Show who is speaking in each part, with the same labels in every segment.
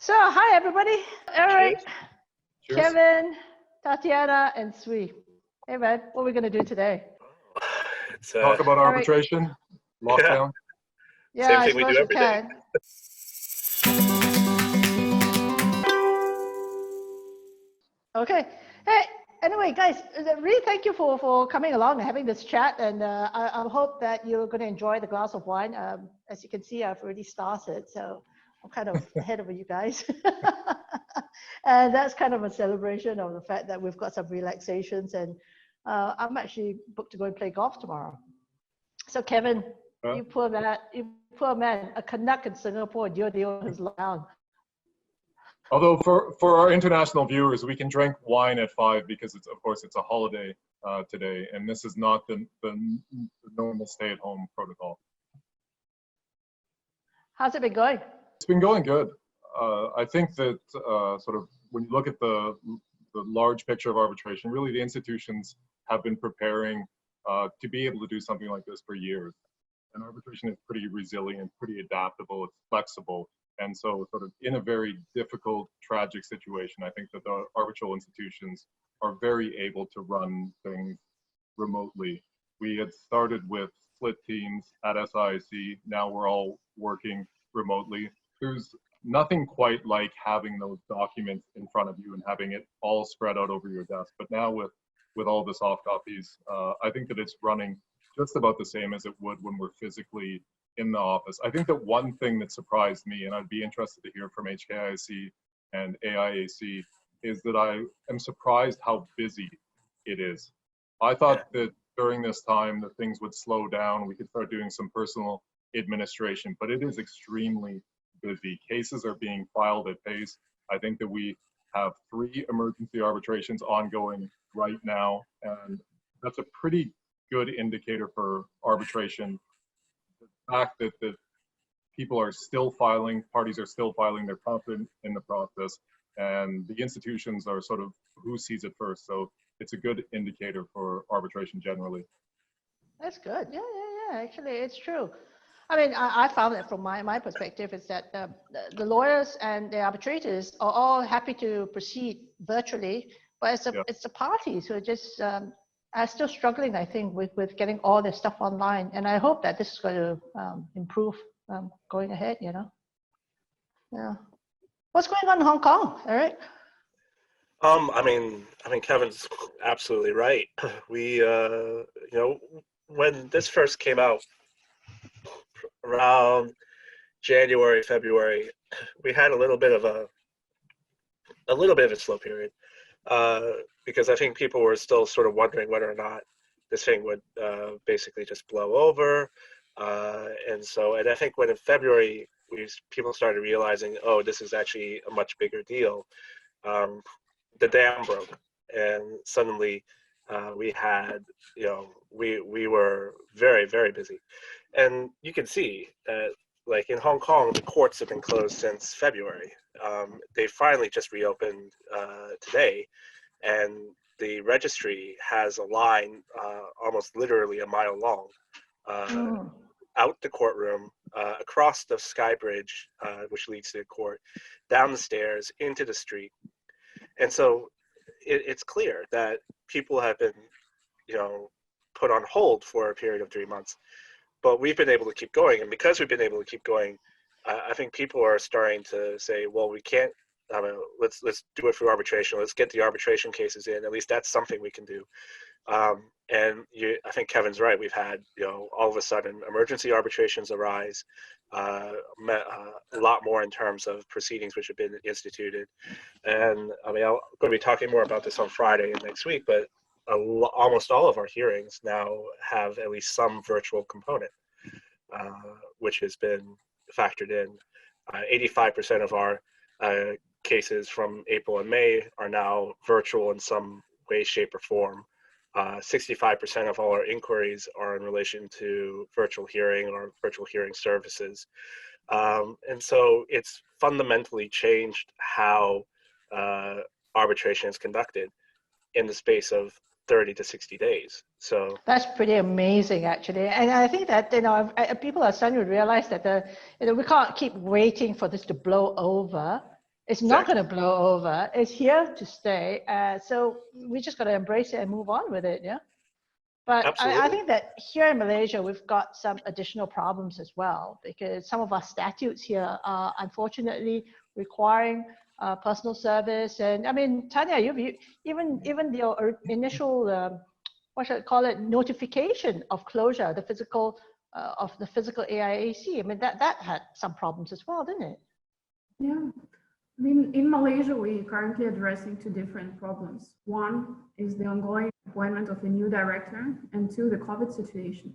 Speaker 1: So, hi everybody. Eric,
Speaker 2: Cheers.
Speaker 1: Kevin, Tatiana, and Swee. Hey man, what are we going to do today?
Speaker 2: Talk about
Speaker 1: Eric.
Speaker 2: arbitration, lockdown.
Speaker 1: Yeah,
Speaker 3: Same
Speaker 1: I
Speaker 3: thing we do
Speaker 1: suppose
Speaker 3: every day.
Speaker 1: Okay. Hey, anyway, guys, really thank you for coming along and having this chat. And I hope that you're going to enjoy the glass of wine. As you can see, I've already started, so I'm kind of ahead of you guys. And that's kind of a celebration of the fact that we've got some relaxations. And I'm actually booked to go and play golf tomorrow. So Kevin, you poor man, a Canuck in Singapore, you're the one who's locked down.
Speaker 2: Although for our international viewers, we can drink wine at 5 because of course it's a holiday today, and this is not the normal stay-at-home protocol.
Speaker 1: How's it been going?
Speaker 2: It's been going good. I think that sort of when you look at the large picture of arbitration, really the institutions have been preparing to be able to do something like this for years. And arbitration is pretty resilient, pretty adaptable, it's flexible. And so sort of in a very difficult, tragic situation, I think that the arbitral institutions are very able to run things remotely. We had started with split teams at SIAC. Now we're all working remotely. There's nothing quite like having those documents in front of you and having it all spread out over your desk. But now with all the soft copies, I think that it's running just about the same as it would when we're physically in the office. I think that one thing that surprised me, and I'd be interested to hear from HKIAC and AIAC, is that I am surprised how busy it is. I thought that during this time that things would slow down, we could start doing some personal administration, but it is extremely busy. Cases are being filed at pace. I think that we have 3 emergency arbitrations ongoing right now, and that's a pretty good indicator for arbitration. The fact that people are still filing, parties are still filing, they're confident in the process, and the institutions are sort of who sees it first. So it's a good indicator for arbitration generally.
Speaker 1: That's good. Yeah. Actually, it's true. I mean, I found that from my perspective is that the lawyers and the arbitrators are all happy to proceed virtually, but it's the parties who are just are still struggling, I think, with getting all their stuff online. And I hope that this is going to improve going ahead, you know. Yeah. What's going on in Hong Kong, Eric?
Speaker 3: I mean, Kevin's absolutely right. We, you know, when this first came out around January, February, we had a little bit of a slow period because I think people were still sort of wondering whether or not this thing would basically just blow over. And I think when in February, people started realizing, oh, this is actually a much bigger deal. The dam broke, and suddenly we had, you know, we were very, very busy. And you can see that, like in Hong Kong, the courts have been closed since February. They finally just reopened today, and the registry has a line almost literally a mile long out the courtroom, across the sky bridge, which leads to the court, down the stairs, into the street. And so it's clear that people have been, you know, put on hold for a period of 3 months. But we've been able to keep going, and because we've been able to keep going, I think people are starting to say, well, we can't. Let's do it through arbitration. Let's get the arbitration cases in. At least that's something we can do. And I think Kevin's right. We've had, you know, all of a sudden emergency arbitrations arise, a lot more in terms of proceedings which have been instituted. And I mean, I'm going to be talking more about this on Friday and next week, but almost all of our hearings now have at least some virtual component, which has been factored in. 85% of our cases from April and May are now virtual in some way, shape, or form. 65% of all our inquiries are in relation to virtual hearing or virtual hearing services. And so it's fundamentally changed how arbitration is conducted in the space of 30 to 60 days. So
Speaker 1: that's pretty amazing, actually. And I think that, you know, people are starting to realize that we can't keep waiting for this to blow over. It's not going to blow over. It's here to stay. So we just got to embrace it and move on with it. Yeah. But I think that here in Malaysia, we've got some additional problems as well, because some of our statutes here are unfortunately requiring personal service. And I mean, Tanya, even the initial, what should I call it, notification of closure, the physical AIAC. I mean, that had some problems as well, didn't it?
Speaker 4: Yeah. I mean, in Malaysia, we're currently addressing two different problems. One is the ongoing appointment of a new director, and two, the COVID situation.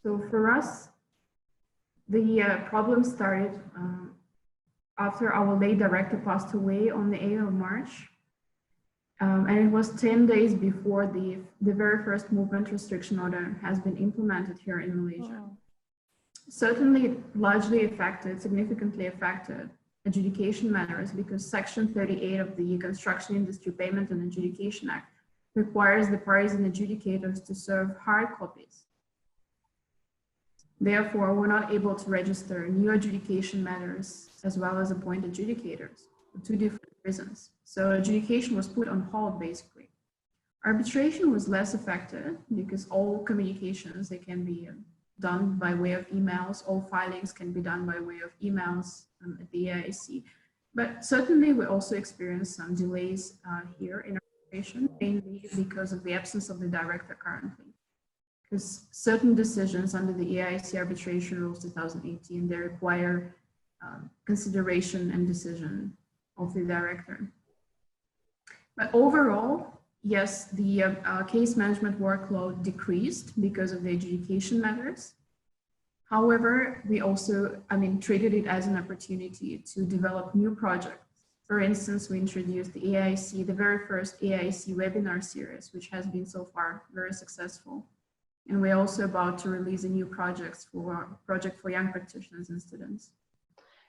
Speaker 4: So for us, the problem started after our late director passed away on the 8th of March. And it was 10 days before the very first movement restriction order has been implemented here in Malaysia. Oh. Certainly, it largely affected, significantly affected adjudication matters, because Section 38 of the Construction Industry Payment and Adjudication Act requires the parties and adjudicators to serve hard copies. Therefore, we're not able to register new adjudication matters as well as appoint adjudicators for two different reasons. So adjudication was put on hold, basically. Arbitration was less affected because all communications, they can be done by way of emails. All filings can be done by way of emails at the AIAC. But certainly we also experienced some delays here in arbitration, mainly because of the absence of the director currently. Because certain decisions under the AIAC Arbitration Rules 2018, they require consideration and decision of the director. But overall, yes, the case management workload decreased because of the adjudication matters. However, we also, treated it as an opportunity to develop new projects. For instance, we introduced the AIAC, the very first AIAC webinar series, which has been so far very successful. And we're also about to release a new project for young practitioners and students.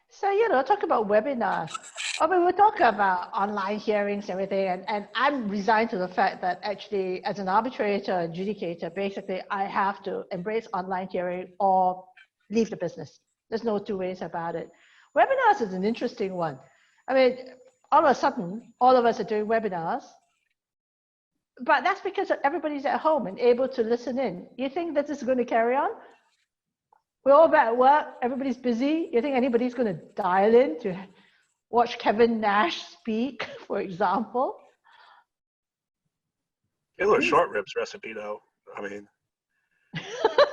Speaker 1: So, talk about webinars. I mean, we talk about online hearings and everything, and I'm resigned to the fact that actually, as an arbitrator, adjudicator, basically, I have to embrace online hearing or leave the business. There's no two ways about it. Webinars is an interesting one. I mean, all of a sudden, all of us are doing webinars, but that's because everybody's at home and able to listen in. You think that this is going to carry on? We're all back at work, everybody's busy. You think anybody's going to dial in to watch Kevin Nash speak, for example?
Speaker 3: It was a short ribs recipe, though. I mean,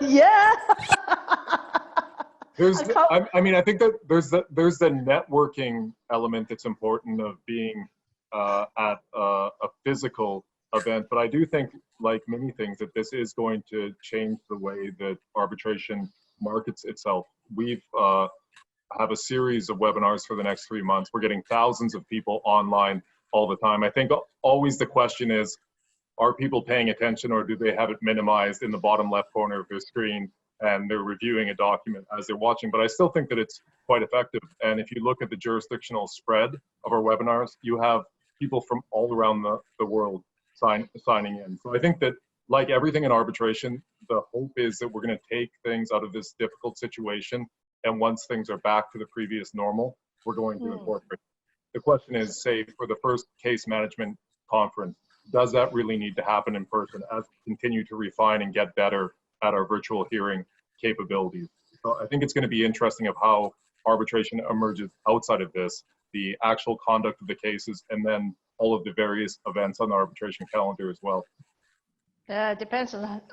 Speaker 1: yeah.
Speaker 2: I think that there's the networking element that's important of being at a physical event, but I do think, like many things, that this is going to change the way that arbitration markets itself. We've have a series of webinars for the next 3 months. We're getting thousands of people online all the time. I think always the question is, are people paying attention, or do they have it minimized in the bottom left corner of their screen and they're reviewing a document as they're watching? But I still think that it's quite effective. And if you look at the jurisdictional spread of our webinars, you have people from all around the world signing in. So I think that, like everything in arbitration, the hope is that we're going to take things out of this difficult situation, and once things are back to the previous normal, we're going to incorporate. The question is, say, for the first case management conference, does that really need to happen in person as we continue to refine and get better at our virtual hearing capabilities? So I think it's going to be interesting of how arbitration emerges outside of this, the actual conduct of the cases, and then all of the various events on the arbitration calendar as well.
Speaker 1: Yeah, it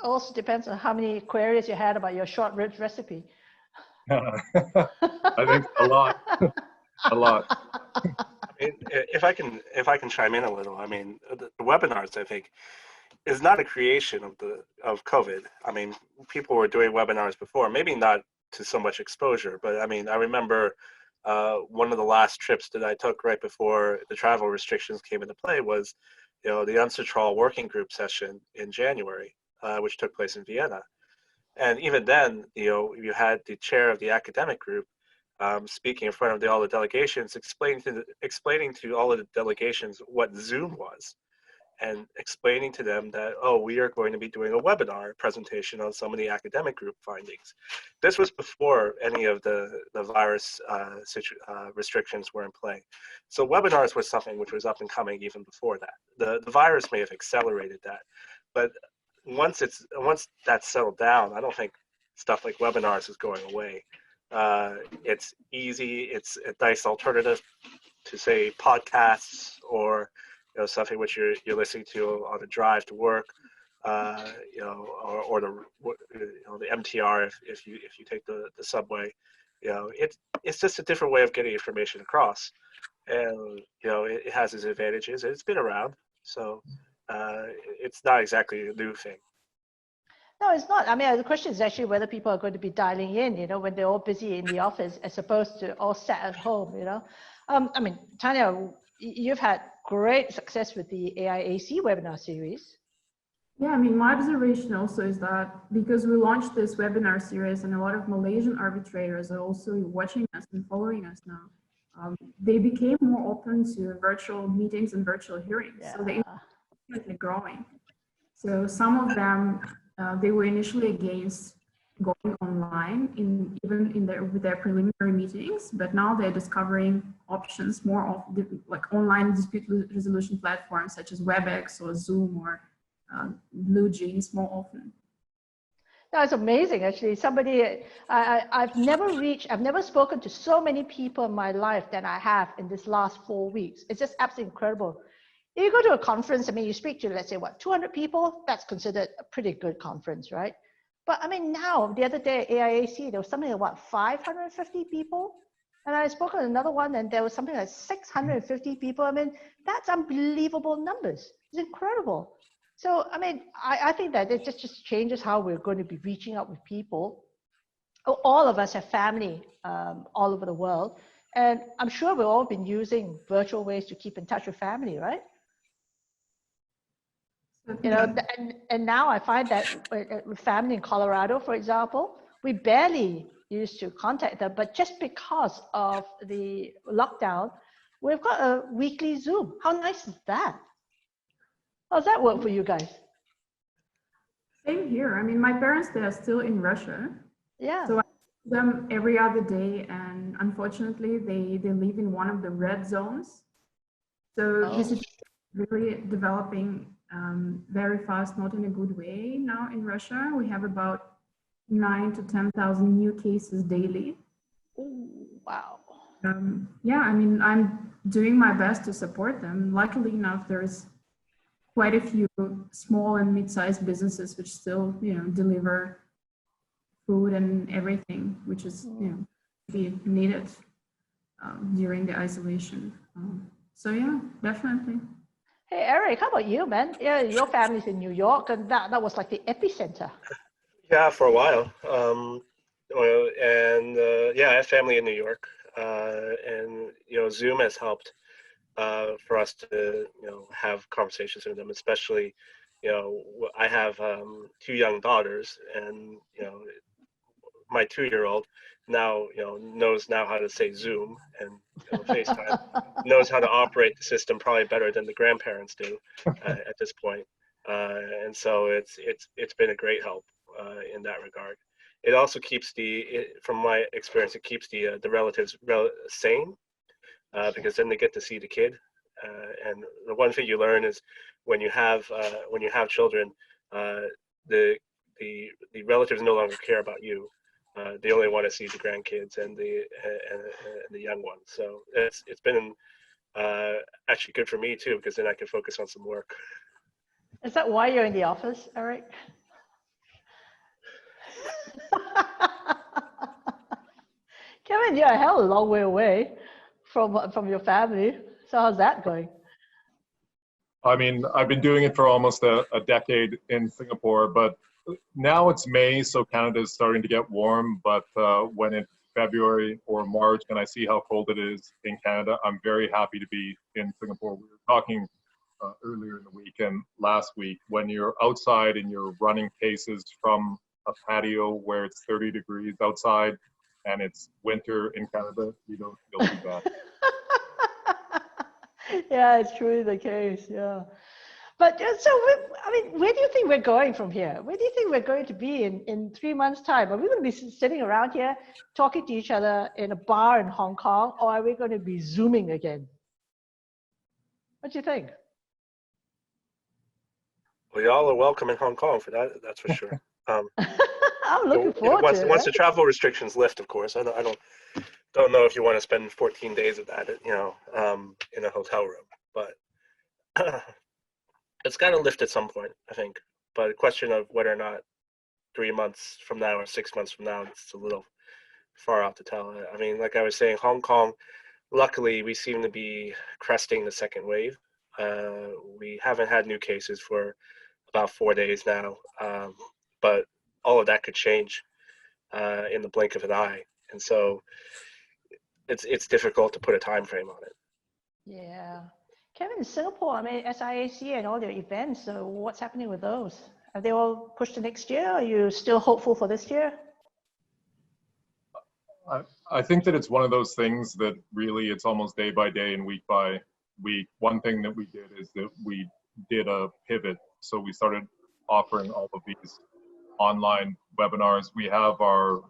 Speaker 1: also depends on how many queries you had about your short ribs recipe.
Speaker 2: I think a lot. A lot.
Speaker 3: If I can chime in a little, I mean, the webinars, I think, is not a creation of COVID. I mean, people were doing webinars before, maybe not to so much exposure, but I mean, I remember one of the last trips that I took right before the travel restrictions came into play was, the Arbitral working group session in January, which took place in Vienna. And even then, you had the chair of the academic group speaking in front of all the delegations, explaining to all of the delegations what Zoom was. and explaining to them that, oh, we are going to be doing a webinar presentation on some of the academic group findings. This was before any of the virus restrictions were in play. So webinars was something which was up and coming even before that. The virus may have accelerated that, but once that's settled down, I don't think stuff like webinars is going away. It's easy, it's a nice alternative to, say, podcasts, or something which you're listening to on the drive to work, or the MTR if you take the subway. It's just a different way of getting information across, and it has its advantages. It's been around, so it's not exactly a new thing.
Speaker 1: No, it's not. I mean, the question is actually whether people are going to be dialing in, when they're all busy in the office, as opposed to all sat at home, I mean, Tanya, you've had great success with the AIAC webinar series.
Speaker 4: Yeah, I mean, my observation also is that because we launched this webinar series and a lot of Malaysian arbitrators are also watching us and following us now, they became more open to virtual meetings and virtual hearings. Yeah. So they are growing. So some of them, they were initially against going online with their preliminary meetings, but now they're discovering options more of like online dispute resolution platforms such as WebEx or Zoom or BlueJeans more often.
Speaker 1: That's amazing, actually. I've never spoken to so many people in my life than I have in this last 4 weeks. It's just absolutely incredible. If you go to a conference, I mean, you speak to, let's say, 200 people, that's considered a pretty good conference, right? But I mean, now, the other day at AIAC, there was something like 550 people? And I spoke on another one, and there was something like 650 people. I mean, that's unbelievable numbers. It's incredible. So, I mean, I think that it just changes how we're going to be reaching out with people. All of us have family all over the world. And I'm sure we've all been using virtual ways to keep in touch with family, right? And now I find that with family in Colorado, for example, we barely used to contact them, but just because of the lockdown, we've got a weekly Zoom. How nice is that? How's that work for you guys?
Speaker 4: Same here. I mean, my parents, they are still in Russia.
Speaker 1: Yeah.
Speaker 4: So I see them every other day, and unfortunately, they live in one of the red zones. So this is really developing very fast, not in a good way now in Russia. We have about 9,000 to 10,000 new cases daily.
Speaker 1: Ooh, wow.
Speaker 4: Yeah, I mean, I'm doing my best to support them. Luckily enough, there's quite a few small and mid-sized businesses which still, deliver food and everything, which is, be needed during the isolation. So yeah, definitely.
Speaker 1: Hey, Eric, how about you, man? Yeah, your family's in New York, and that was like the epicenter.
Speaker 3: Yeah, for a while. Yeah, I have family in New York, and Zoom has helped for us to have conversations with them. Especially, I have 2 young daughters, and my 2-year-old now knows how to say Zoom and FaceTime, knows how to operate the system probably better than the grandparents do at this point, and so it's been a great help in that regard. It also keeps from my experience, it keeps the relatives sane, because then they get to see the kid, and the one thing you learn is when you have children, the relatives no longer care about you. They only want to see the grandkids and the young ones. So it's been actually good for me too, because then I can focus on some work.
Speaker 1: Is that why you're in the office, Eric? Kevin, you're a hell of a long way away from your family. So how's that going?
Speaker 2: I mean, I've been doing it for almost a decade in Singapore, but now it's May, so Canada is starting to get warm. But when it's February or March and I see how cold it is in Canada, I'm very happy to be in Singapore. We were talking earlier in the week and last week, when you're outside and you're running cases from a patio where it's 30 degrees outside and it's winter in Canada, you don't feel too bad.
Speaker 1: Yeah, it's truly the case. Yeah. But so, I mean, where do you think we're going from here? Where do you think we're going to be in 3 months' time? Are we going to be sitting around here talking to each other in a bar in Hong Kong, or are we going to be Zooming again? What do you think?
Speaker 3: Well, y'all are welcome in Hong Kong for that. That's for sure.
Speaker 1: I'm looking forward to it.
Speaker 3: Once the travel restrictions lift, of course. I don't know if you want to spend 14 days of that, you know, in a hotel room, but it's got to lift at some point, I think. But a question of whether or not 3 months from now or 6 months from now, it's a little far out to tell. I mean, like I was saying, Hong Kong, luckily, we seem to be cresting the second wave. We haven't had new cases for about 4 days now, but all of that could change in the blink of an eye. And so it's difficult to put a time frame on it.
Speaker 1: Yeah. Kevin, in Singapore, I mean, SIAC and all their events, so what's happening with those? Are they all pushed to next year? Are you still hopeful for this year?
Speaker 2: I think that it's one of those things that really it's almost day by day and week by week. One thing that we did is that we did a pivot. So we started offering all of these online webinars. We have our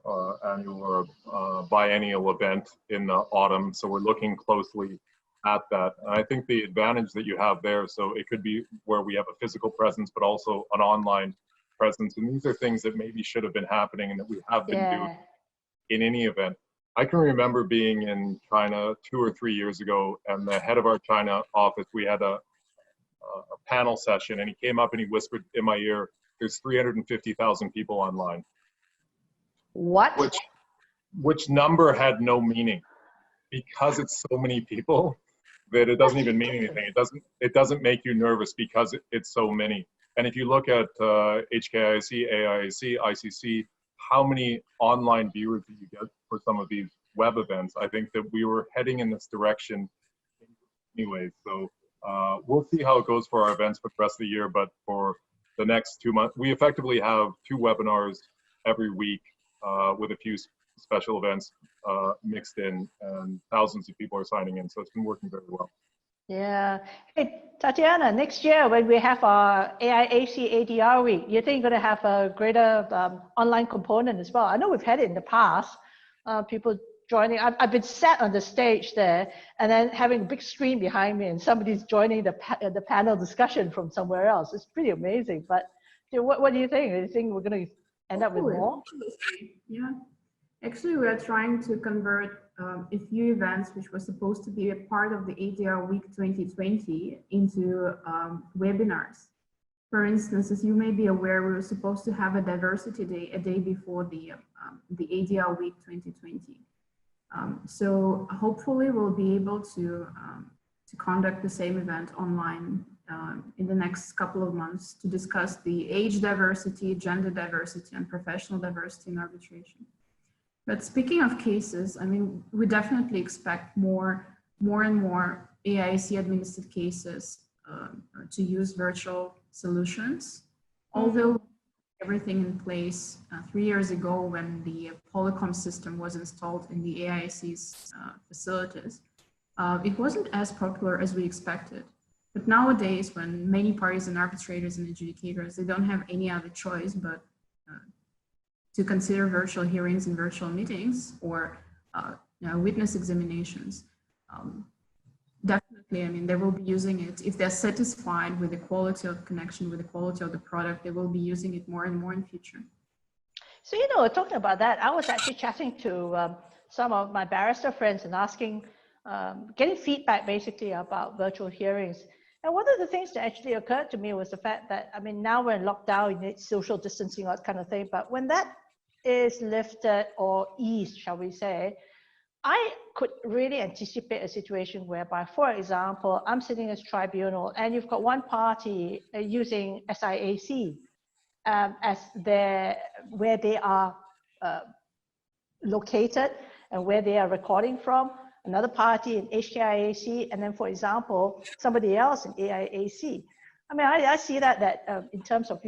Speaker 2: annual or biennial event in the autumn. So we're looking closely at that. And I think the advantage that you have there, so it could be where we have a physical presence, but also an online presence. And these are things that maybe should have been happening and that we have been doing in any event. I can remember being in China 2 or 3 years ago, and the head of our China office, we had a panel session, and he came up and he whispered in my ear, "There's 350,000 people online."
Speaker 1: What?
Speaker 2: Which number had no meaning, because it's so many people that it doesn't even mean anything. It doesn't make you nervous because it's so many. And if you look at HKIAC, AIAC, ICC, how many online viewers do you get for some of these web events? I think that we were heading in this direction anyway. So we'll see how it goes for our events for the rest of the year. But for the next 2 months, we effectively have 2 webinars every week with a few special events mixed in, and thousands of people are signing in. So it's been working very well.
Speaker 1: Yeah. Hey, Tatiana, next year when we have our AIAC ADR week, you think you're going to have a greater online component as well? I know we've had it in the past, people joining. I've been sat on the stage there and then having a big screen behind me and somebody's joining the panel discussion from somewhere else. It's pretty amazing. But what do you think? Do you think we're going to end up with more?
Speaker 4: Yeah. Actually, we are trying to convert a few events which were supposed to be a part of the ADR Week 2020 into webinars. For instance, as you may be aware, we were supposed to have a diversity day a day before the ADR Week 2020. So hopefully we'll be able to conduct the same event online in the next couple of months to discuss the age diversity, gender diversity, and professional diversity in arbitration. But speaking of cases, I mean, we definitely expect more and more AIAC administered cases to use virtual solutions. Although everything in place 3 years ago when the Polycom system was installed in the AIAC's facilities, it wasn't as popular as we expected. But nowadays, when many parties and arbitrators and adjudicators, they don't have any other choice but to consider virtual hearings and virtual meetings or witness examinations. Definitely, I mean, they will be using it. If they're satisfied with the quality of connection, with the quality of the product, they will be using it more and more in future.
Speaker 1: So, you know, talking about that, I was actually chatting to some of my barrister friends and asking, getting feedback basically about virtual hearings. And one of the things that actually occurred to me was the fact that, I mean, now we're in lockdown, you need social distancing, that kind of thing. But when that is lifted or eased, shall we say, I could really anticipate a situation whereby, for example, I'm sitting as tribunal and you've got one party using SIAC as where they are located and where they are recording from, another party in HKIAC, and then, for example, somebody else in AIAC. I mean, I see that in terms of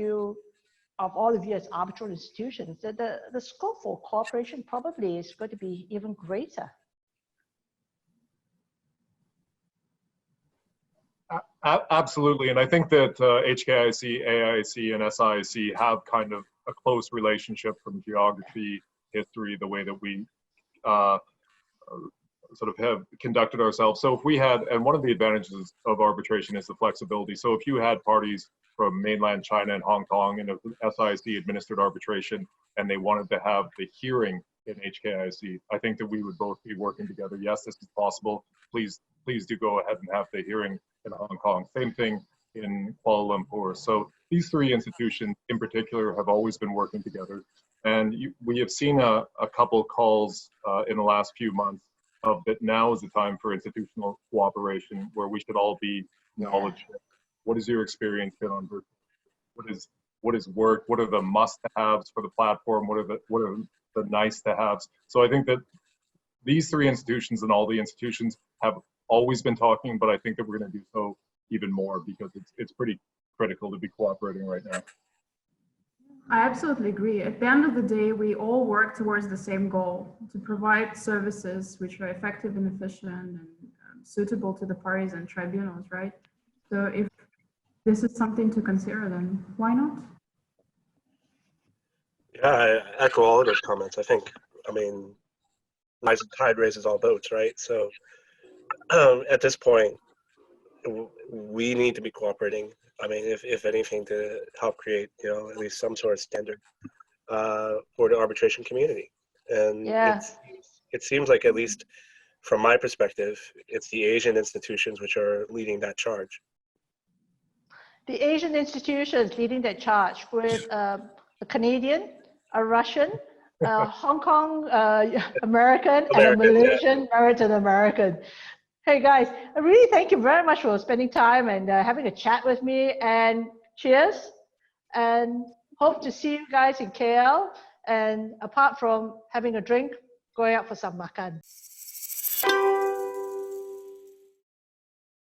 Speaker 1: all of you as arbitral institutions, the scope for cooperation probably is going to be even greater.
Speaker 2: Absolutely, and I think that HKIAC, AIAC, and SIAC have kind of a close relationship from geography, history, the way that we sort of have conducted ourselves. So if we had, and one of the advantages of arbitration is the flexibility. So if you had parties from mainland China and Hong Kong, and if SIAC administered arbitration and they wanted to have the hearing in HKIAC, I think that we would both be working together. Yes, this is possible. Please do go ahead and have the hearing in Hong Kong. Same thing in Kuala Lumpur. So these three institutions in particular have always been working together. And we have seen a couple calls in the last few months of that now is the time for institutional cooperation, where we should all be knowledge. What is your experience been on virtual? What is work? What are the must-haves for the platform? What are the nice-to-haves? So I think that these three institutions and all the institutions have always been talking, but I think that we're going to do so even more because it's pretty critical to be cooperating right now.
Speaker 4: I absolutely agree. At the end of the day, we all work towards the same goal, to provide services which are effective and efficient and suitable to the parties and tribunals, right? So if this is something to consider, then why not?
Speaker 3: Yeah, I echo all of those comments. I mean, rising tide raises all boats, right? So at this point, we need to be cooperating. I mean, if anything, to help create, at least some sort of standard for the arbitration community. And it seems like, at least from my perspective, it's the Asian institutions which are leading that charge.
Speaker 1: The Asian institutions leading that charge with a Canadian, a Russian, a Hong Kong American, and a Malaysian American American. Hey guys, I really thank you very much for spending time and having a chat with me, and cheers, and hope to see you guys in KL, and apart from having a drink, going out for some makan.